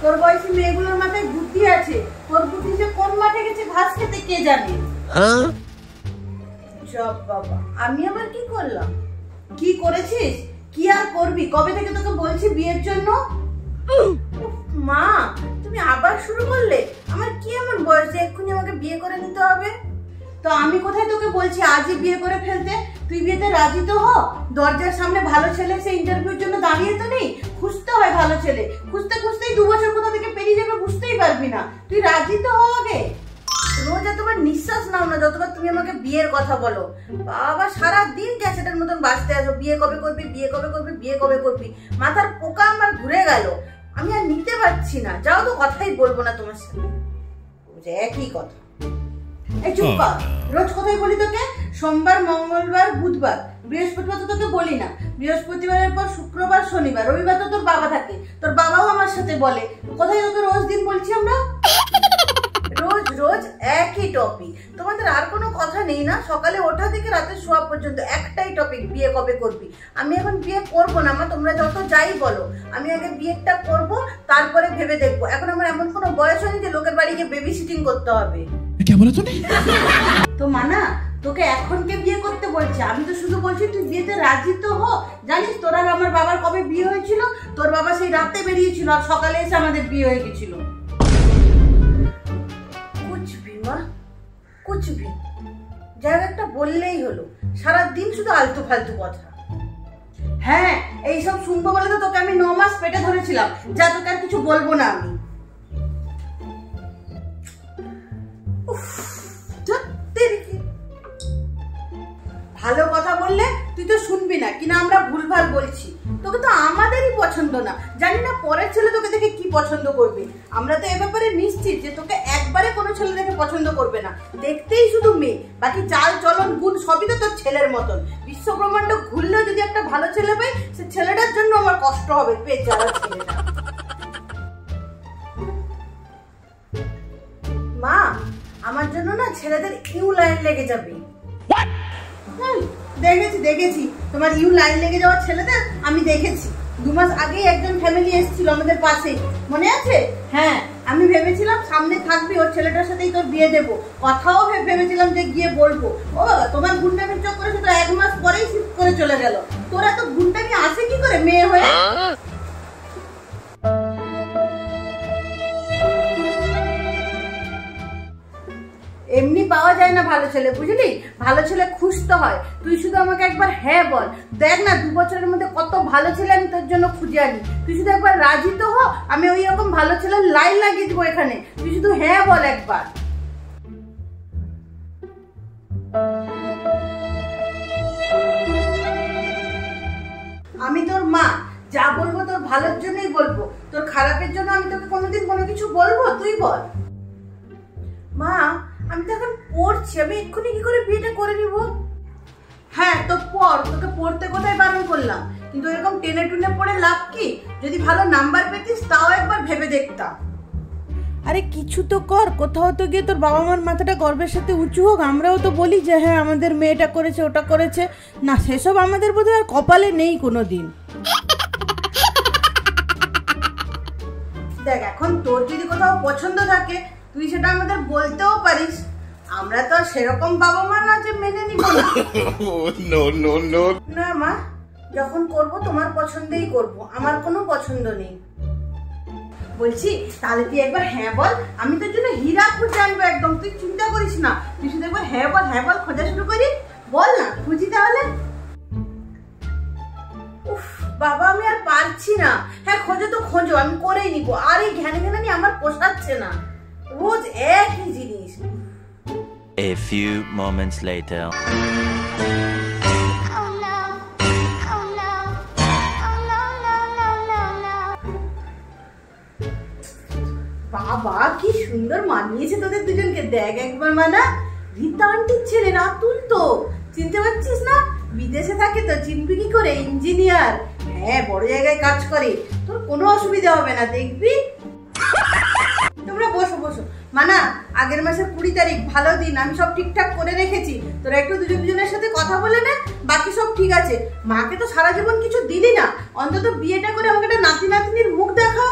তোর বয়সী মেয়েগুলোর মাথায় বুদ্ধি আছে, তোর বুদ্ধি যে কোন মাঠে গেছে ঘাস খেতে কে জানে। সব বাবা, আমি আবার কি করলাম? কি করেছিস? কি আর করবি? কবে থেকে তোকে বলছি বিয়ের জন্য? মা, তুমি আবার শুরু করলে? আমার কি এমন বয়স যে এক্ষুনি আমাকে বিয়ে করে নিতে হবে? তো আমি কোথায় তোকে বলছি আজই বিয়ে করে ফেলতে? তুই বিয়েতে রাজি তো হ। দরজার সামনে ভালো ছেলে সে ইন্টারভিউর জন্য দাঁড়িয়ে তো নেই, খুঁজতে হয় ভালো ছেলে। খুঁজতে খুঁজতেই 2 বছর কোথা থেকে পেরিয়ে যাবে বুঝতেই পারবি না। তুই রাজি তো হ আগে। রোজ এতবার নিঃশ্বাস নাও না যতবার তুমি আমাকে বিয়ের কথা বলো। বাবা, সারাদিন ক্যাসেটের মতন বাজতে আসো, বিয়ে কবে করবি, বিয়ে কবে করবি, বিয়ে কবে করবি। মাথার পোকা আমার ঘুরে গেল, আমি আর নিতে পারছি না। যাও তো, কথাই বলবো না তোমার সাথে, একই কথা। এই চুপ কর। রোজ কোথায় বলি তোকে? সোমবার, মঙ্গলবার, বুধবার, বৃহস্পতিবার তো তোকে বলি না। বৃহস্পতিবারের পর শুক্রবার, শনিবার, রবিবার তো তোর বাবা থাকে। তোর বাবাও আমার সাথে বলে। কোথায় তোকে রোজ দিন বলছি আমরা? রোজ রোজ একই টপিক। তোমাদের আর কোনো কথা নেই না? সকালে ওঠা থেকে রাতে শোয়া পর্যন্ত একটাই টপিক, বিয়ে কবে করবি। আমি এখন বিয়ে করব না মা, তোমরা যত যাই বলো। আমি আগে বিয়েটা করব, তারপরে ভেবে দেখবো। এখন আমার এমন কোনো বয়স হয়নি যে লোকের বাড়ি গিয়ে বেবি সিটিং করতে হবে। তো মানা, তোকে এখন কে বিয়ে করতে বলছে? আমি তো শুধু বলছি তুই বিয়েতে রাজি তো হ। জানিস তোর আর আমার বাবার কবে বিয়ে হয়েছিল? তোর বাবা সেই রাতে বেরিয়েছিল আর সকালে এসে আমাদের বিয়ে হয়ে গেছিল। কুচবি যার একটা বললেই হলো, সারাদিন শুধু আলতু ফালতু কথা। হ্যাঁ, এইসব শুনবো বলে তো তোকে আমি 9 মাস পেটে ধরেছিলাম। যা, তোকে আর কিছু বলবো না আমি। ভালো কথা বললে তুই তো শুনবি না, কিনা আমরা ভুলভাল বলছি। তোকে তো আমাদেরই পছন্দ না, জানি না পরের ছেলে তোকে দেখে কি পছন্দ করবে। আমরা তো এ ব্যাপারে নিশ্চিত যে তোকে একবারে কোনো ছেলে দেখে পছন্দ করবে না। দেখতেই শুধু মেয়ে, বাকি চাল চলন গুণ সবই তো তোর ছেলের মতন। বিশ্ব ব্রহ্মাণ্ড ঘুরলেও যদি একটা ভালো ছেলে পাই, সে ছেলেটার জন্য আমার কষ্ট হবে। বেচারা ছেলেটা। মা, আমার জন্য না ছেলেদের ইউ লাইন লেগে যাবে। দেখেছি তোমার ইউ লাইন লেগে যাওয়ার ছেলেদের আমি দেখেছি। 2 মাস আগেই একজন ফ্যামিলি এসেছিল আমাদের পাশে, মনে আছে? হ্যাঁ, আমি ভেবেছিলাম সামনে থাকবি, ওর ছেলেটার সাথেই তোর বিয়ে দেবো। কথাও ভেবেছিলাম যে গিয়ে বলবো। ও বাবা, তোমার গুন্ডামির চক্করে সে তো 1 মাস পরেই শিফট করে চলে গেল। তোর এত গুন্ডামি আসে কি করে মেয়ে হয়ে? এমনি পাওয়া যায় না ভালো ছেলে, বুঝলি? ভালো ছেলে খুঁজতে হয়। তুই শুধু আমাকে একবার হ্যাঁ বল। দেখ না, 2 বছরের মধ্যে কত ভালো ছেলে আমি তোর জন্য খুঁজে আনি। তুই শুধু একবার রাজি তো হ, আমি ওই রকম ভালো ছেলের লাইন লাগিয়ে দেবো এখানে। তুই শুধু হ্যাঁ বল একবার। আমি তোর মা, যা বলবো তোর ভালোর জন্যই বলবো। তোর খারাপের জন্য আমি তোকে কোনোদিন কোনো কিছু বলবো? তুই বল। মা, আমি তো এখন পড়ছি, আমি এক্ষুনি কি করে বিয়েটা করে নিব? হ্যাঁ তো পড়, তোকে পড়তে কোথায় বারণ করলাম? কিন্তু এরকম টেনে টুনে পড়ে লাভ কি? যদি ভালো নাম্বার পেতিস তাও একবার ভেবে দেখতাম। আরে কিছু তো কর, কোথাও তো গিয়ে তোর বাবা মার মাথাটা গর্বের সাথে উঁচু হোক। আমরাও তো বলি যে হ্যাঁ আমাদের মেয়েটা করেছে, ওটা করেছে। না, সেসব আমাদের বোধহয় আর কপালে নেই কোনো দিন। দেখ, এখন তোর যদি কোথাও পছন্দ থাকে তুই সেটা আমাদের বলতেও পারিস। আমরা তো সেরকম বাবা মা না যে মেনে নিব না। না মা, যখন করব তোমার পছন্দেই করব, আমার কোনো পছন্দ নেই। বলছি তাহলে তুই একবার হ্যাঁ বল, আমি তোর জন্য হীরা খুঁজে আনবো একদম। তুই চিন্তা করিস না, তুই শুধু একবার হ্যাঁ বল, হ্যাঁ বল, খোঁজা শুরু করি। বল না, খুঁজি তাহলে। উফ বাবা, আমি আর পারছি না। হ্যাঁ খোঁজো তো খোঁজো, আমি করেই নিবো। আর এই ঘ্যানে ঘ্যানে নিয়ে আমার পোষাচ্ছে না, রোজ একই জিনিস। A few moments later. বাবা, কি সুন্দর মানিয়েছে তোদের দুজনকে। দেখ একবার মানা, রীতা আন্টির ছেলে রাতুল তো। চিনতে পারছিস না? বিদেশে থাকে তো, চিনবি কি করে? ইঞ্জিনিয়ার। হ্যাঁ, বড় জায়গায় কাজ করে। তোর কোনো অসুবিধা হবে না, দেখবি। তোমরা বসো বসো। মানা, আগের মাসের 20 তারিখ ভালো দিন, আমি সব ঠিকঠাক করে রেখেছি। তোরা একটু দুজনের সাথে কথা বলে নে, বাকি সব ঠিক আছে। মাকে তো সারা জীবন কিছু দিলি না, অন্তত বিয়েটা করে আমাকে একটা নাতি নাতনির মুখ দেখা।